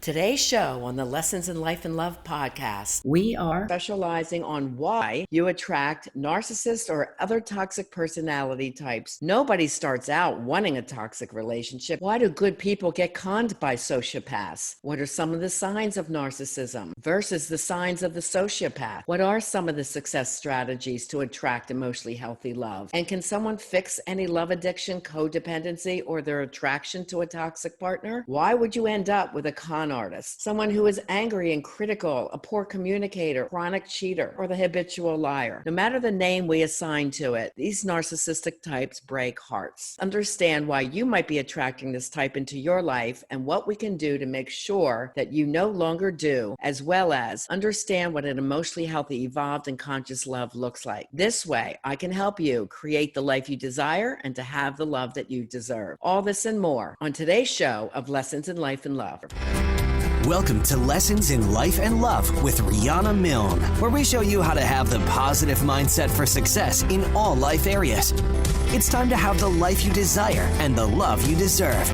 Today's show on the Lessons in Life and Love podcast, we are specializing on why you attract narcissists or other toxic personality types. Nobody starts out wanting a toxic relationship. Why do good people get conned by sociopaths? What are some of the signs of narcissism versus the signs of the sociopath? What are some of the success strategies to attract emotionally healthy love? And can someone fix any love addiction, codependency, or their attraction to a toxic partner? Why would you end up with a con artist, someone who is angry and critical, a poor communicator, chronic cheater, or the habitual liar? No matter the name we assign to it, these narcissistic types break hearts. Understand why you might be attracting this type into your life and what we can do to make sure that you no longer do, as well as understand what an emotionally healthy, evolved, and conscious love looks like. This way, I can help you create the life you desire and to have the love that you deserve. All this and more on today's show of Lessons in Life and Love. Welcome to Lessons in Life and Love with Riana Milne, where we show you how to have the positive mindset for success in all life areas. It's time to have the life you desire and the love you deserve.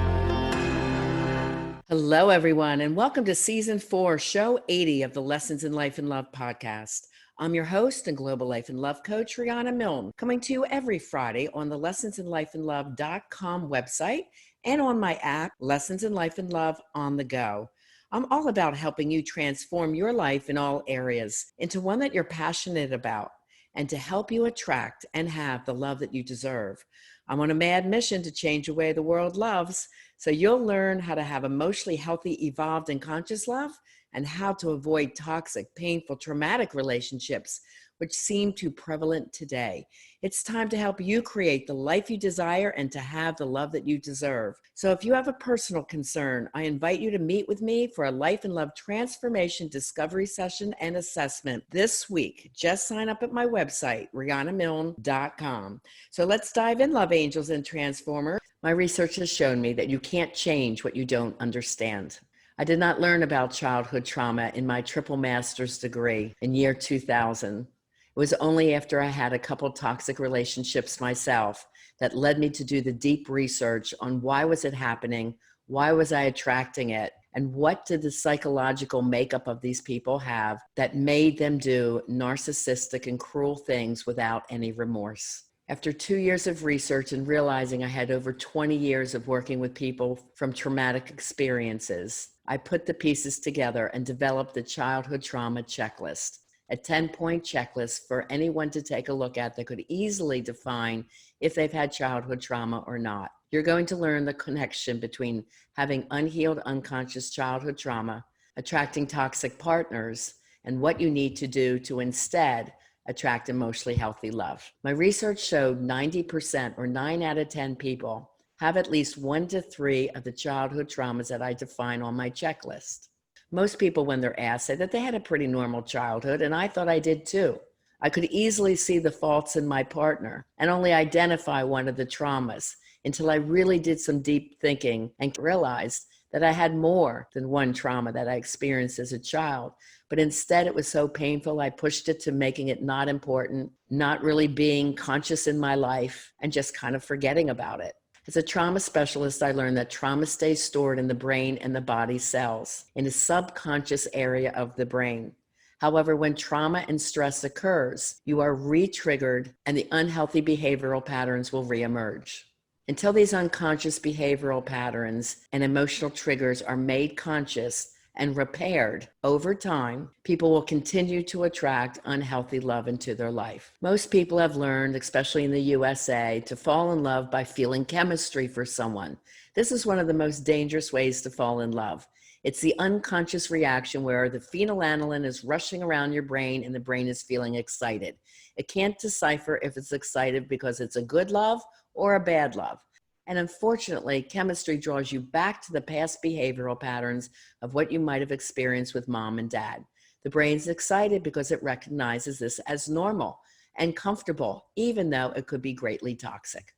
Hello, everyone, and welcome to Season 4, Show 80 of the Lessons in Life and Love podcast. I'm your host and Global Life and Love Coach, Riana Milne, coming to you every Friday on the lessonsinlifeandlove.com website and on my app, Lessons in Life and Love on the go. I'm all about helping you transform your life in all areas into one that you're passionate about and to help you attract and have the love that you deserve. I'm on a mad mission to change the way the world loves, so you'll learn how to have emotionally healthy, evolved, and conscious love and how to avoid toxic, painful, traumatic relationships which seem too prevalent today. It's time to help you create the life you desire and to have the love that you deserve. So if you have a personal concern, I invite you to meet with me for a life and love transformation discovery session and assessment this week. Just sign up at my website, rianamilne.com. So let's dive in, love angels and transformers. My research has shown me that you can't change what you don't understand. I did not learn about childhood trauma in my triple master's degree in year 2000. It was only after I had a couple toxic relationships myself that led me to do the deep research on why was it happening, why was I attracting it, and what did the psychological makeup of these people have that made them do narcissistic and cruel things without any remorse. After 2 years of research and realizing I had over 20 years of working with people from traumatic experiences, I put the pieces together and developed the childhood trauma checklist, a 10-point checklist for anyone to take a look at that could easily define if they've had childhood trauma or not. You're going to learn the connection between having unhealed, unconscious childhood trauma, attracting toxic partners, and what you need to do to instead attract emotionally healthy love. My research showed 90% or 9 out of 10 people have at least 1 to 3 of the childhood traumas that I define on my checklist. Most people, when they're asked, say that they had a pretty normal childhood, and I thought I did too. I could easily see the faults in my partner and only identify one of the traumas until I really did some deep thinking and realized that I had more than one trauma that I experienced as a child. But instead, it was so painful, I pushed it to making it not important, not really being conscious in my life, and just kind of forgetting about it. As a trauma specialist, I learned that trauma stays stored in the brain and the body cells, in a subconscious area of the brain. However, when trauma and stress occurs, you are re-triggered and the unhealthy behavioral patterns will reemerge. Until these unconscious behavioral patterns and emotional triggers are made conscious and repaired over time, people will continue to attract unhealthy love into their life. Most people have learned, especially in the USA, to fall in love by feeling chemistry for someone. This is one of the most dangerous ways to fall in love. It's the unconscious reaction where the phenylalanine is rushing around your brain and the brain is feeling excited. It can't decipher if it's excited because it's a good love or a bad love. And unfortunately, chemistry draws you back to the past behavioral patterns of what you might have experienced with mom and dad. The brain's excited because it recognizes this as normal and comfortable, even though it could be greatly toxic.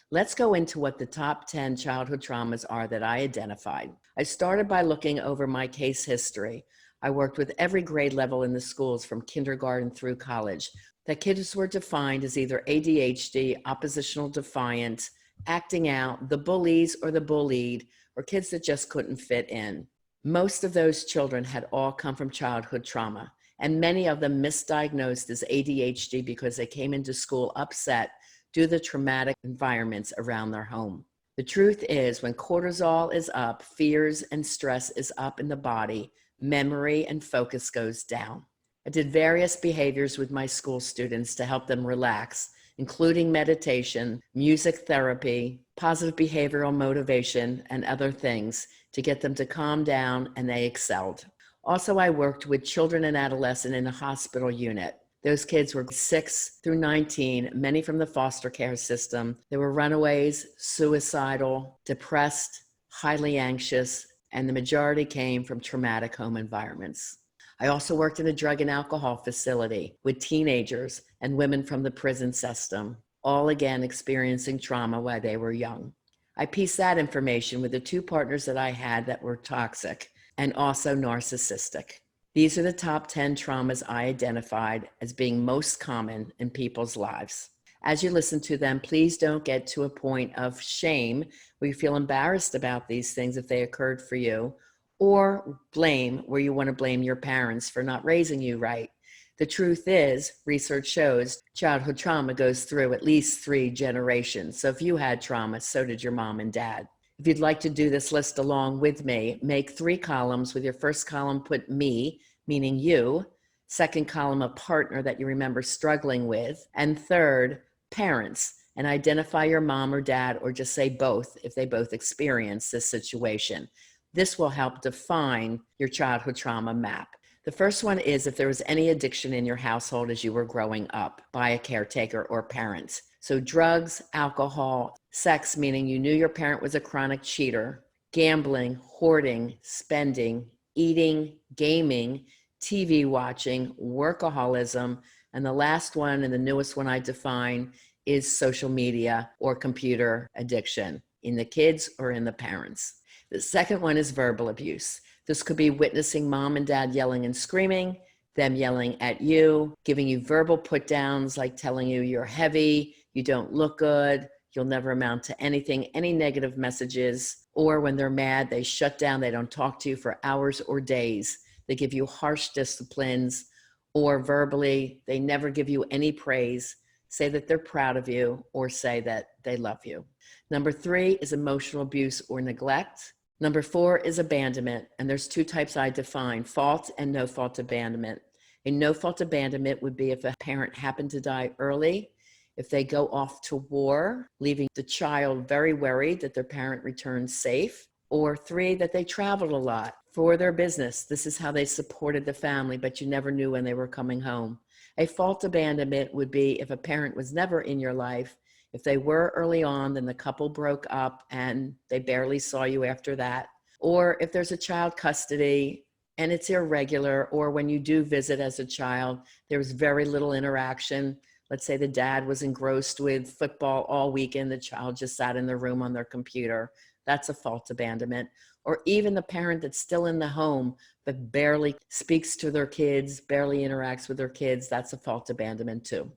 Let's go into what the top 10 childhood traumas are that I identified. I started by looking over my case history. I worked with every grade level in the schools from kindergarten through college. The kids were defined as either ADHD, oppositional defiant, acting out, the bullies or the bullied, or kids that just couldn't fit in. Most of those children had all come from childhood trauma, and many of them misdiagnosed as ADHD because they came into school upset due to the traumatic environments around their home. The truth is, when cortisol is up, fears and stress is up in the body, memory and focus goes down. I did various behaviors with my school students to help them relax, including meditation, music therapy, positive behavioral motivation, and other things to get them to calm down, and they excelled. Also, I worked with children and adolescents in a hospital unit. Those kids were 6 through 19, many from the foster care system. They were runaways, suicidal, depressed, highly anxious, and the majority came from traumatic home environments. I also worked in a drug and alcohol facility with teenagers and women from the prison system, all again experiencing trauma while they were young. I pieced that information with the 2 partners that I had that were toxic and also narcissistic. These are the top 10 traumas I identified as being most common in people's lives. As you listen to them, please don't get to a point of shame where you feel embarrassed about these things if they occurred for you, or blame where you want to blame your parents for not raising you right. The truth is, research shows childhood trauma goes through at least 3 generations. So if you had trauma, so did your mom and dad. If you'd like to do this list along with me, make 3 columns. With your first column, put me, meaning you. Second column, a partner that you remember struggling with. And third, parents. And identify your mom or dad, or just say both if they both experience this situation. This will help define your childhood trauma map. The first one is if there was any addiction in your household as you were growing up by a caretaker or parent. So drugs, alcohol, sex, meaning you knew your parent was a chronic cheater, gambling, hoarding, spending, eating, gaming, TV watching, workaholism, and the last one and the newest one I define is social media or computer addiction in the kids or in the parents. The second one is verbal abuse. This could be witnessing mom and dad yelling and screaming, them yelling at you, giving you verbal put downs like telling you you're heavy, you don't look good, you'll never amount to anything, any negative messages, or when they're mad, they shut down, they don't talk to you for hours or days. They give you harsh disciplines, or verbally, they never give you any praise, say that they're proud of you, or say that they love you. Number 3 is emotional abuse or neglect. Number 4 is abandonment, and there's 2 types I define, fault and no-fault abandonment. A no-fault abandonment would be if a parent happened to die early, if they go off to war, leaving the child very worried that their parent returns safe, or 3, that they traveled a lot for their business. This is how they supported the family, but you never knew when they were coming home. A fault abandonment would be if a parent was never in your life. If they were early on, then the couple broke up and they barely saw you after that. Or if there's a child custody and it's irregular, or when you do visit as a child, there's very little interaction. Let's say the dad was engrossed with football all weekend, the child just sat in the room on their computer. That's a fault abandonment. Or even the parent that's still in the home but barely speaks to their kids, barely interacts with their kids, that's a fault abandonment too.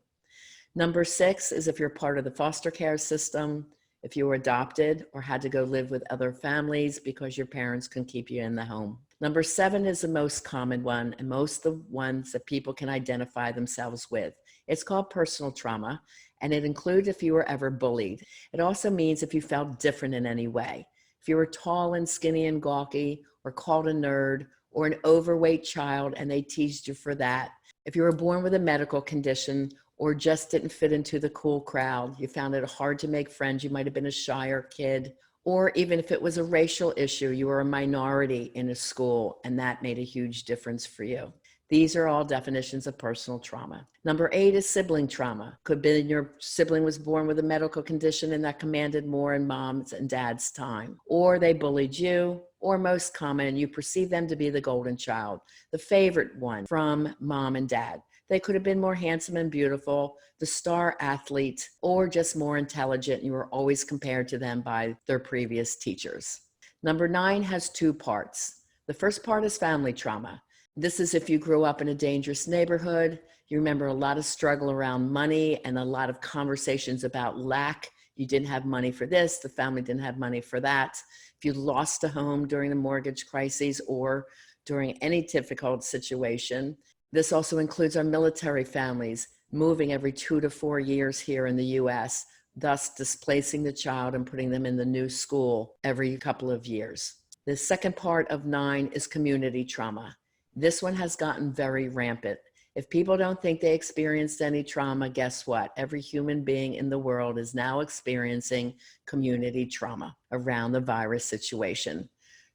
Number 6 is if you're part of the foster care system, if you were adopted or had to go live with other families because your parents couldn't keep you in the home. Number 7 is the most common one and most of the ones that people can identify themselves with. It's called personal trauma, and it includes if you were ever bullied. It also means if you felt different in any way. If you were tall and skinny and gawky, or called a nerd, or an overweight child and they teased you for that. If you were born with a medical condition, or just didn't fit into the cool crowd, you found it hard to make friends, you might have been a shyer kid, or even if it was a racial issue, you were a minority in a school and that made a huge difference for you. These are all definitions of personal trauma. Number 8 is sibling trauma. Could be your sibling was born with a medical condition and that commanded more in mom's and dad's time, or they bullied you, or most common, you perceive them to be the golden child, the favorite one from mom and dad. They could have been more handsome and beautiful, the star athlete, or just more intelligent. You were always compared to them by their previous teachers. Number 9 has 2 parts. The first part is family trauma. This is if you grew up in a dangerous neighborhood, you remember a lot of struggle around money and a lot of conversations about lack You didn't have money for this, the family didn't have money for that. If you lost a home during the mortgage crises or during any difficult situation. This also includes our military families moving every 2 to 4 years here in the US, thus displacing the child and putting them in the new school every couple of years. The second part of 9 is community trauma. This one has gotten very rampant. If people don't think they experienced any trauma, guess what? Every human being in the world is now experiencing community trauma around the virus situation.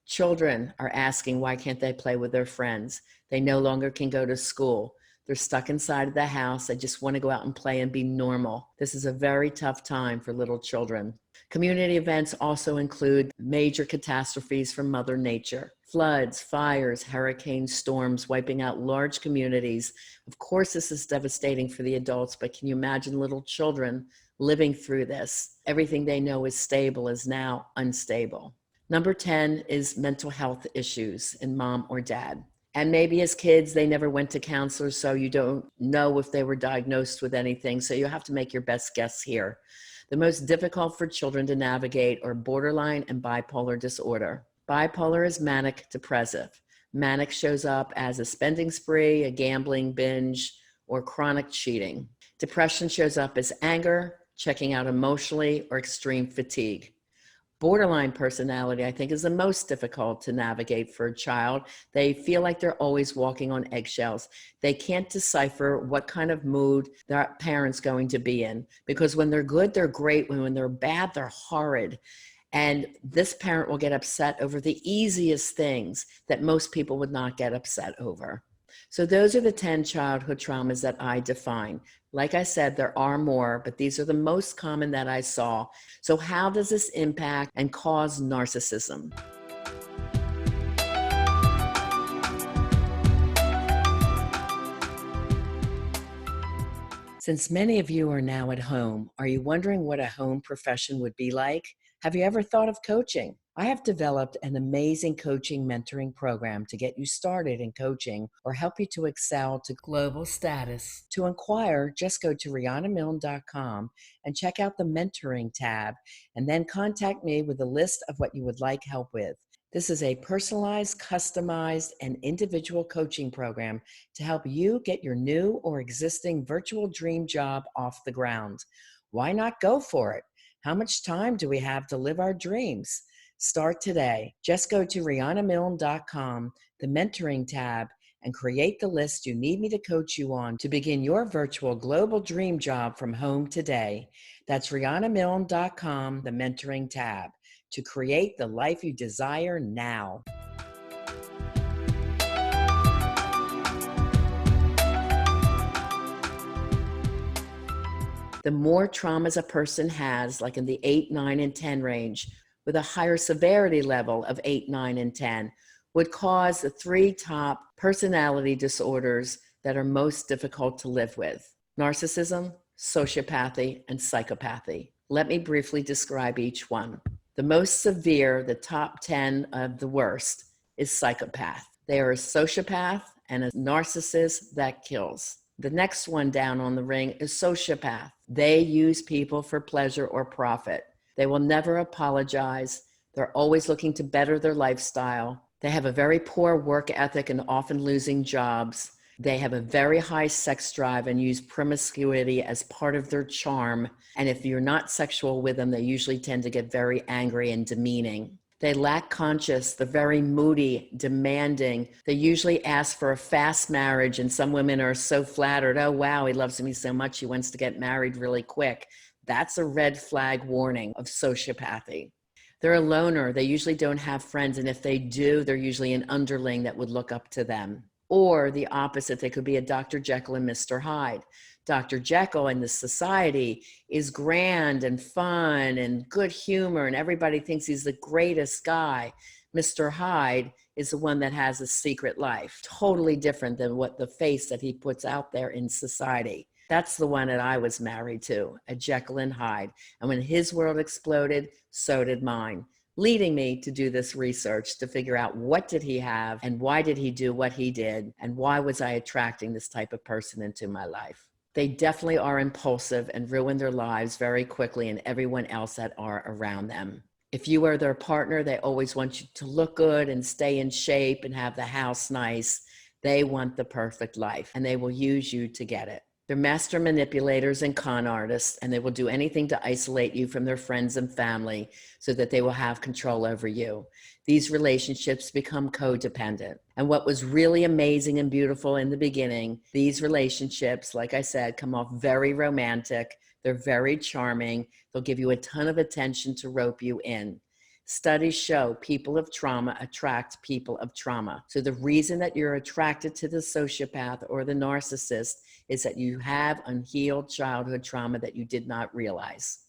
Children are asking, why can't they play with their friends? They no longer can go to school. They're stuck inside of the house. They just want to go out and play and be normal. This is a very tough time for little children. Community events also include major catastrophes from Mother Nature. Floods, fires, hurricanes, storms, wiping out large communities. Of course, this is devastating for the adults, but can you imagine little children living through this? Everything they know is stable is now unstable. Number 10 is mental health issues in mom or dad. And maybe as kids, they never went to counselors, so you don't know if they were diagnosed with anything. So you have to make your best guess here. The most difficult for children to navigate are borderline and bipolar disorder. Bipolar is manic depressive. Manic shows up as a spending spree, a gambling binge, or chronic cheating. Depression shows up as anger, checking out emotionally, or extreme fatigue. Borderline personality, I think, is the most difficult to navigate for a child. They feel like they're always walking on eggshells. They can't decipher what kind of mood their parent's going to be in, because when they're good, they're great. When they're bad, they're horrid. And this parent will get upset over the easiest things that most people would not get upset over. So those are the 10 childhood traumas that I define. Like I said, there are more, but these are the most common that I saw. So how does this impact and cause narcissism? Since many of you are now at home, are you wondering what a home profession would be like? Have you ever thought of coaching? I have developed an amazing coaching mentoring program to get you started in coaching or help you to excel to global status. To inquire, just go to rianamilne.com and check out the mentoring tab, and then contact me with a list of what you would like help with. This is a personalized, customized, and individual coaching program to help you get your new or existing virtual dream job off the ground. Why not go for it? How much time do we have to live our dreams? Start today. Just go to rianamilne.com, the mentoring tab, and create the list you need me to coach you on to begin your virtual global dream job from home today. That's rianamilne.com, the mentoring tab, to create the life you desire now. The more traumas a person has, like in the 8, 9, and 10 range, with a higher severity level of 8, 9, and 10, would cause the 3 top personality disorders that are most difficult to live with: narcissism, sociopathy, and psychopathy. Let me briefly describe each one. The most severe, the top 10 of the worst, is psychopath. They are a sociopath and a narcissist that kills. The next one down on the ring is sociopath. They use people for pleasure or profit. They will never apologize. They're always looking to better their lifestyle. They have a very poor work ethic and often losing jobs. They have a very high sex drive and use promiscuity as part of their charm. And if you're not sexual with them, they usually tend to get very angry and demeaning. They lack conscience. They're very moody, demanding. They usually ask for a fast marriage, and some women are so flattered. Oh, wow, he loves me so much, he wants to get married really quick. That's a red flag warning of sociopathy. They're a loner. They usually don't have friends, and if they do, they're usually an underling that would look up to them. Or the opposite, they could be a Dr. Jekyll and Mr. Hyde. Dr. Jekyll in the society is grand and fun and good humor, and everybody thinks he's the greatest guy. Mr. Hyde is the one that has a secret life, totally different than what the face that he puts out there in society. That's the one that I was married to, a Jekyll and Hyde. And when his world exploded, so did mine, leading me to do this research to figure out what did he have and why did he do what he did and why was I attracting this type of person into my life. They definitely are impulsive and ruin their lives very quickly and everyone else that are around them. If you are their partner, they always want you to look good and stay in shape and have the house nice. They want the perfect life, and they will use you to get it. They're master manipulators and con artists, and they will do anything to isolate you from their friends and family so that they will have control over you. These relationships become codependent. And what was really amazing and beautiful in the beginning, these relationships, like I said, come off very romantic. They're very charming. They'll give you a ton of attention to rope you in. Studies show people of trauma attract people of trauma. So the reason that you're attracted to the sociopath or the narcissist is that you have unhealed childhood trauma that you did not realize.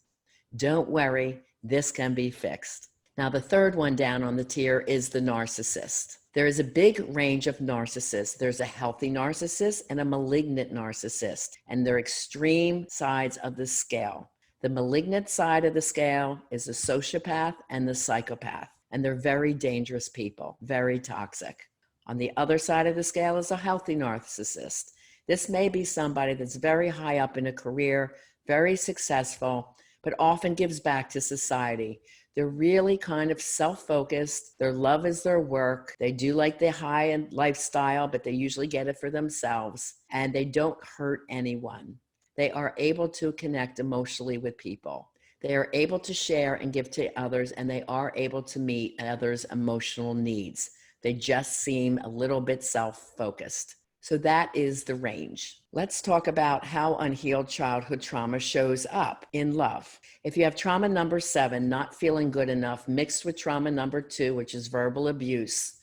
Don't worry, this can be fixed. Now, the third one down on the tier is the narcissist. There is a big range of narcissists. There's a healthy narcissist and a malignant narcissist, and they're extreme sides of the scale. The malignant side of the scale is the sociopath and the psychopath, and they're very dangerous people, very toxic. On the other side of the scale is a healthy narcissist. This may be somebody that's very high up in a career, very successful, but often gives back to society. They're really kind of self-focused. Their love is their work. They do like the high-end lifestyle, but they usually get it for themselves, and they don't hurt anyone. They are able to connect emotionally with people. They are able to share and give to others, and they are able to meet others' emotional needs. They just seem a little bit self-focused. So that is the range. Let's talk about how unhealed childhood trauma shows up in love. If you have trauma number 7, not feeling good enough, mixed with trauma number 2, which is verbal abuse,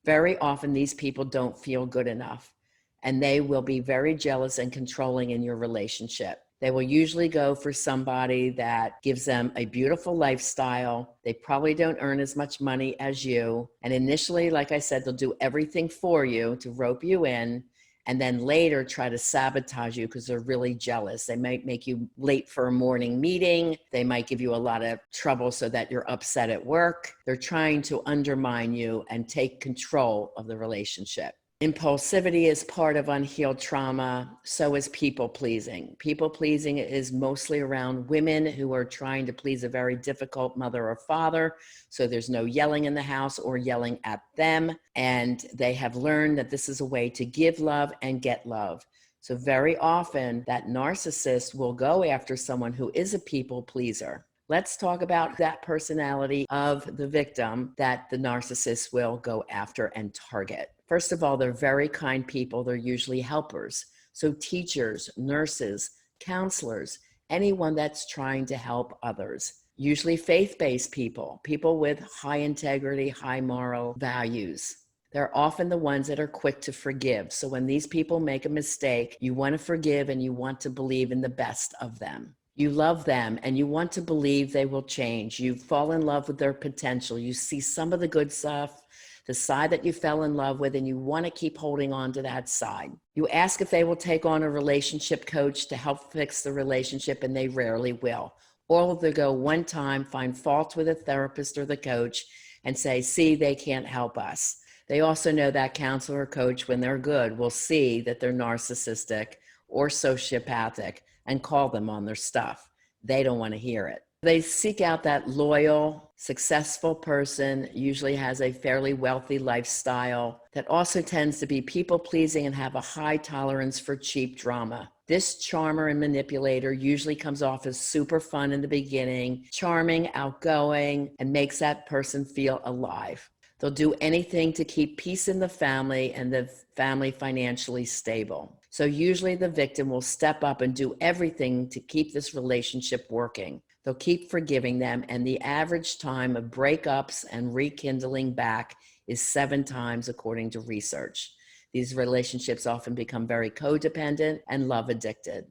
very often these people don't feel good enough, and they will be very jealous and controlling in your relationship. They will usually go for somebody that gives them a beautiful lifestyle. They probably don't earn as much money as you. And initially, like I said, they'll do everything for you to rope you in, and then later try to sabotage you because they're really jealous. They might make you late for a morning meeting. They might give you a lot of trouble so that you're upset at work. They're trying to undermine you and take control of the relationship. Impulsivity is part of unhealed trauma. So is people pleasing. People pleasing is mostly around women who are trying to please a very difficult mother or father. So there's no yelling in the house or yelling at them. And they have learned that this is a way to give love and get love. So very often that narcissist will go after someone who is a people pleaser. Let's talk about that personality of the victim that the narcissist will go after and target. First of all, they're very kind people. They're usually helpers. So teachers, nurses, counselors, anyone that's trying to help others. Usually faith-based people, people with high integrity, high moral values. They're often the ones that are quick to forgive. So when these people make a mistake, you want to forgive and you want to believe in the best of them. You love them and you want to believe they will change. You fall in love with their potential. You see some of the good stuff, the side that you fell in love with, and you want to keep holding on to that side. You ask if they will take on a relationship coach to help fix the relationship, and they rarely will. Or they'll go one time, find fault with a therapist or the coach, and say, see, they can't help us. They also know that counselor or coach, when they're good, will see that they're narcissistic or sociopathic and call them on their stuff. They don't want to hear it. They seek out that loyal, successful person, usually has a fairly wealthy lifestyle, that also tends to be people-pleasing and have a high tolerance for cheap drama. This charmer and manipulator usually comes off as super fun in the beginning, charming, outgoing, and makes that person feel alive. They'll do anything to keep peace in the family and the family financially stable. So usually the victim will step up and do everything to keep this relationship working. They'll keep forgiving them, and the average time of breakups and rekindling back is 7 times according to research. These relationships often become very codependent and love addicted.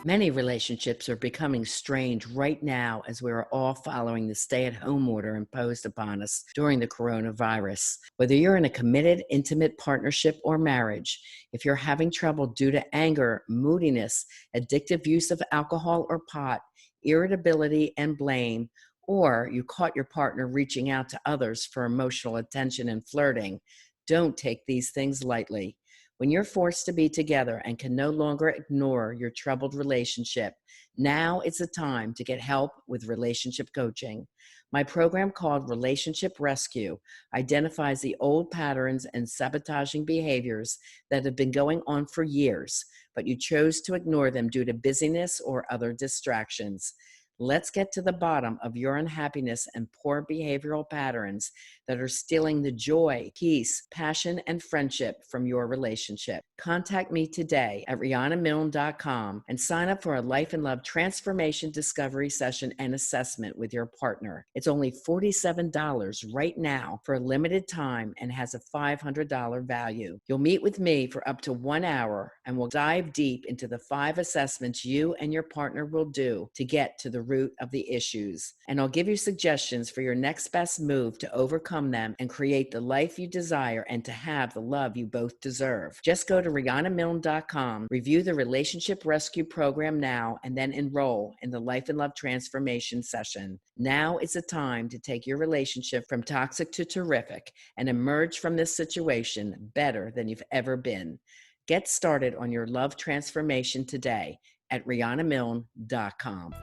Many relationships are becoming strained right now as we are all following the stay-at-home order imposed upon us during the coronavirus. Whether you're in a committed, intimate partnership or marriage, if you're having trouble due to anger, moodiness, addictive use of alcohol or pot, irritability and blame, or you caught your partner reaching out to others for emotional attention and flirting, don't take these things lightly. When you're forced to be together and can no longer ignore your troubled relationship, now is the time to get help with relationship coaching. My program called Relationship Rescue identifies the old patterns and sabotaging behaviors that have been going on for years, but you chose to ignore them due to busyness or other distractions. Let's get to the bottom of your unhappiness and poor behavioral patterns that are stealing the joy, peace, passion, and friendship from your relationship. Contact me today at rianamilne.com and sign up for a life and love transformation discovery session and assessment with your partner. It's only $47 right now for a limited time and has a $500 value. You'll meet with me for up to 1 hour and we'll dive deep into the 5 assessments you and your partner will do to get to the root of the issues. And I'll give you suggestions for your next best move to overcome them and create the life you desire and to have the love you both deserve. Just go to rianamilne.com, review the Relationship Rescue Program now, and then enroll in the Life and Love Transformation session. Now is the time to take your relationship from toxic to terrific and emerge from this situation better than you've ever been. Get started on your love transformation today at rianamilne.com.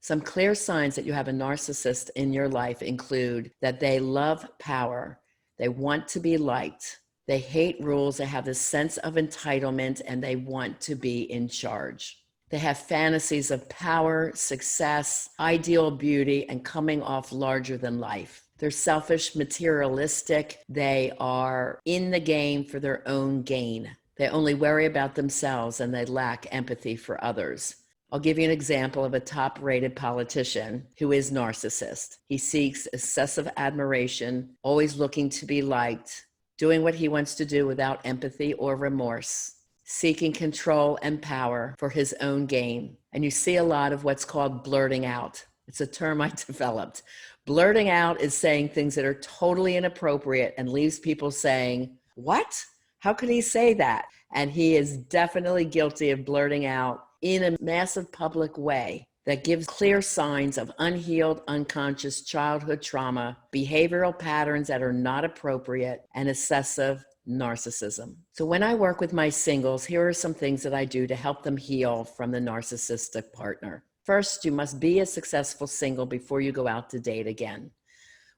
Some clear signs that you have a narcissist in your life include that they love power, they want to be liked, they hate rules, they have this sense of entitlement, and they want to be in charge. They have fantasies of power, success, ideal beauty, and coming off larger than life. They're selfish, materialistic, they are in the game for their own gain. They only worry about themselves and they lack empathy for others. I'll give you an example of a top-rated politician who is narcissist. He seeks excessive admiration, always looking to be liked, doing what he wants to do without empathy or remorse, seeking control and power for his own gain. And you see a lot of what's called blurting out. It's a term I developed. Blurting out is saying things that are totally inappropriate and leaves people saying, "What? How could he say that?" And he is definitely guilty of blurting out in a massive public way that gives clear signs of unhealed, unconscious childhood trauma, behavioral patterns that are not appropriate, and excessive narcissism. So when I work with my singles, here are some things that I do to help them heal from the narcissistic partner. First, you must be a successful single before you go out to date again.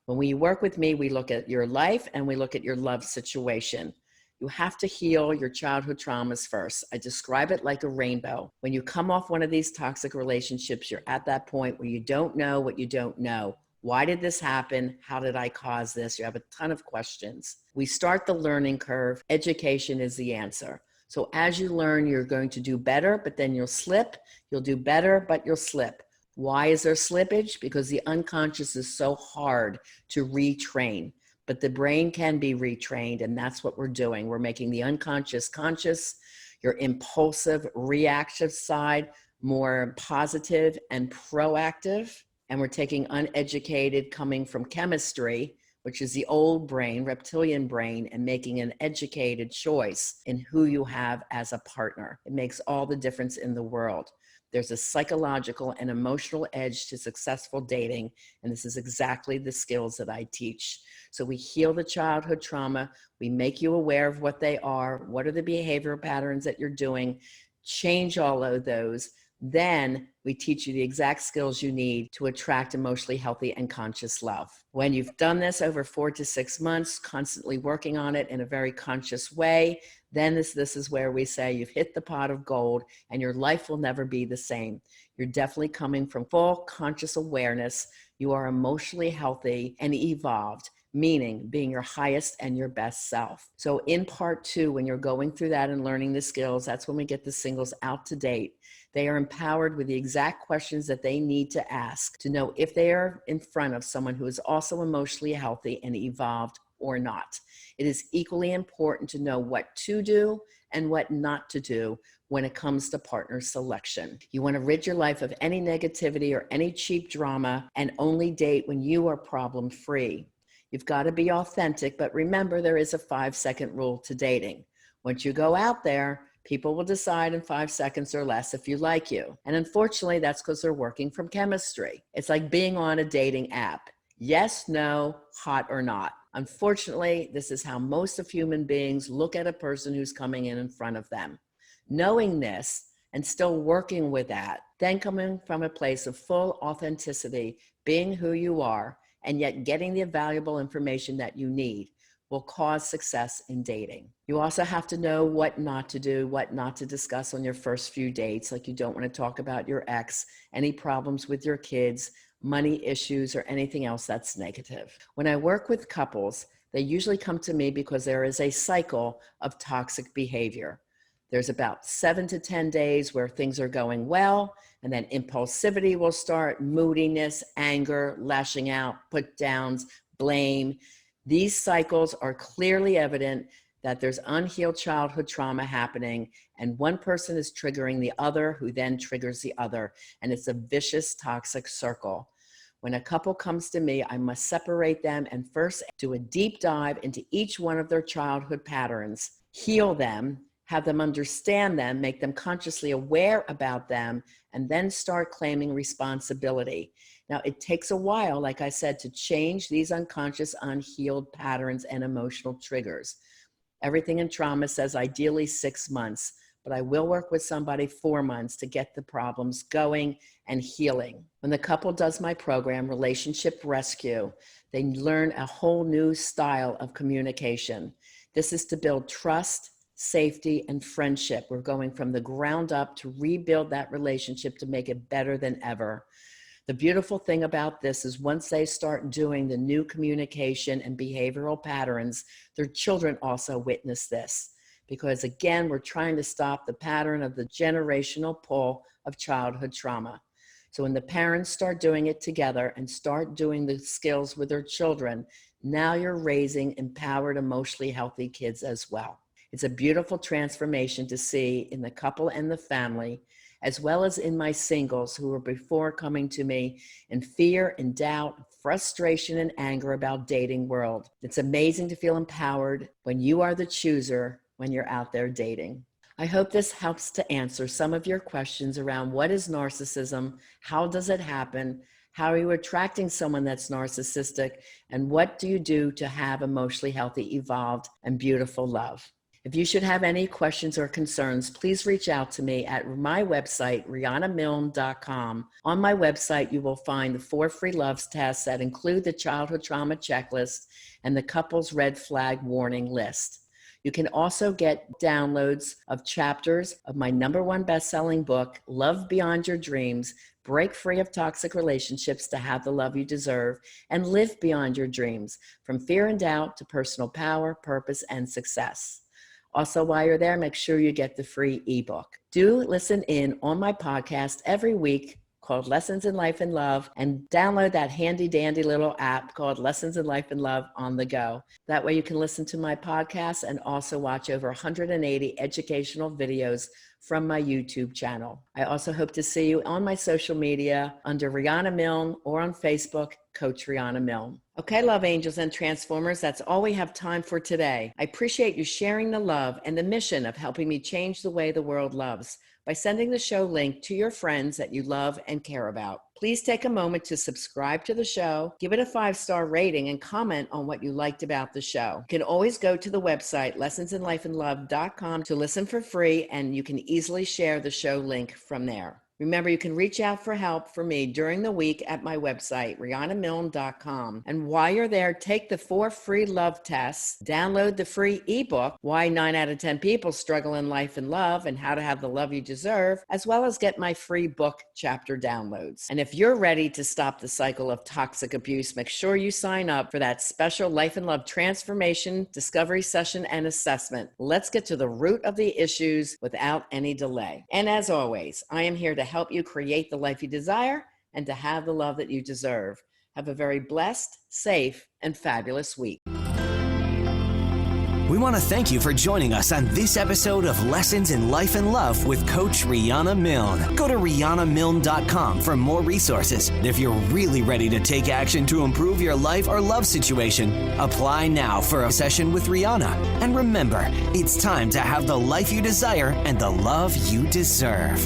When we work with me, we look at your life and we look at your love situation. You have to heal your childhood traumas first. I describe it like a rainbow. When you come off one of these toxic relationships, you're at that point where you don't know what you don't know. Why did this happen? How did I cause this? You have a ton of questions. We start the learning curve. Education is the answer. So as you learn, you're going to do better, but then you'll slip. You'll do better, but you'll slip. Why is there slippage? Because the unconscious is so hard to retrain. But the brain can be retrained, and that's what we're doing. We're making the unconscious conscious, your impulsive, reactive side more positive and proactive. And we're taking uneducated, coming from chemistry, which is the old brain, reptilian brain, and making an educated choice in who you have as a partner. It makes all the difference in the world. There's a psychological and emotional edge to successful dating, and this is exactly the skills that I teach. So we heal the childhood trauma, we make you aware of what they are, what are the behavioral patterns that you're doing, change all of those. Then we teach you the exact skills you need to attract emotionally healthy and conscious love. When you've done this over 4 to 6 months, constantly working on it in a very conscious way, then this is where we say you've hit the pot of gold and your life will never be the same. You're definitely coming from full conscious awareness. You are emotionally healthy and evolved, meaning being your highest and your best self. So in part 2, when you're going through that and learning the skills, that's when we get the singles out to date. They are empowered with the exact questions that they need to ask to know if they are in front of someone who is also emotionally healthy and evolved or not. It is equally important to know what to do and what not to do when it comes to partner selection. You want to rid your life of any negativity or any cheap drama and only date when you are problem-free. You've got to be authentic, but remember there is a 5-second rule to dating. Once you go out there, people will decide in 5 seconds or less if you like you. And unfortunately, that's because they're working from chemistry. It's like being on a dating app. Yes, no, hot or not. Unfortunately, this is how most of human beings look at a person who's coming in front of them. Knowing this and still working with that, then coming from a place of full authenticity, being who you are, and yet getting the valuable information that you need will cause success in dating. You also have to know what not to do, what not to discuss on your first few dates. Like you don't want to talk about your ex, any problems with your kids, money issues, or anything else that's negative. When I work with couples, they usually come to me because there is a cycle of toxic behavior. There's about 7 to 10 days where things are going well, and then impulsivity will start, moodiness, anger, lashing out, put downs, blame. These cycles are clearly evident that there's unhealed childhood trauma happening, and one person is triggering the other, who then triggers the other, and it's a vicious, toxic circle. When a couple comes to me, I must separate them and first do a deep dive into each one of their childhood patterns, heal them, have them understand them, make them consciously aware about them, and then start claiming responsibility. Now, it takes a while, like I said, to change these unconscious, unhealed patterns and emotional triggers. Everything in trauma says ideally 6 months, but I will work with somebody 4 months to get the problems going and healing. When the couple does my program, Relationship Rescue, they learn a whole new style of communication. This is to build trust, safety, and friendship. We're going from the ground up to rebuild that relationship to make it better than ever. The beautiful thing about this is once they start doing the new communication and behavioral patterns, their children also witness this. Because again, we're trying to stop the pattern of the generational pull of childhood trauma. So when the parents start doing it together and start doing the skills with their children, now you're raising empowered, emotionally healthy kids as well. It's a beautiful transformation to see in the couple and the family, as well as in my singles who were before coming to me in fear and doubt, frustration and anger about dating world. It's amazing to feel empowered when you are the chooser when you're out there dating. I hope this helps to answer some of your questions around what is narcissism, how does it happen, how are you attracting someone that's narcissistic, and what do you do to have emotionally healthy, evolved, and beautiful love. If you should have any questions or concerns, please reach out to me at my website, rianamilne.com. On my website, you will find the 4 free loves tests that include the childhood trauma checklist and the couple's red flag warning list. You can also get downloads of chapters of my #1 best-selling book, Love Beyond Your Dreams, Break Free of Toxic Relationships to Have the Love You Deserve, and Live Beyond Your Dreams, from fear and doubt to personal power, purpose, and success. Also, while you're there, make sure you get the free ebook. Do listen in on my podcast every week called Lessons in Life and Love, and download that handy dandy little app called Lessons in Life and Love on the go. That way you can listen to my podcast and also watch over 180 educational videos from my YouTube channel. I also hope to see you on my social media under Riana Milne or on Facebook, Coach Riana Milne. Okay, love angels and transformers, that's all we have time for today. I appreciate you sharing the love and the mission of helping me change the way the world loves by sending the show link to your friends that you love and care about. Please take a moment to subscribe to the show, give it a 5-star rating, and comment on what you liked about the show. You can always go to the website, lessonsinlifeandlove.com, to listen for free, and you can easily share the show link from there. Remember, you can reach out for help for me during the week at my website, rianamilne.com. And while you're there, take the 4 free love tests, download the free ebook, Why 9 out of 10 People Struggle in Life and Love and How to Have the Love You Deserve, as well as get my free book chapter downloads. And if you're ready to stop the cycle of toxic abuse, make sure you sign up for that special Life and Love Transformation Discovery Session and Assessment. Let's get to the root of the issues without any delay. And as always, I am here to help you create the life you desire and to have the love that you deserve. Have a very blessed, safe, and fabulous week. We want to thank you for joining us on this episode of Lessons in Life and Love with Coach Riana Milne. Go to rianamilne.com for more resources. And if you're really ready to take action to improve your life or love situation, apply now for a session with Riana. And remember, it's time to have the life you desire and the love you deserve.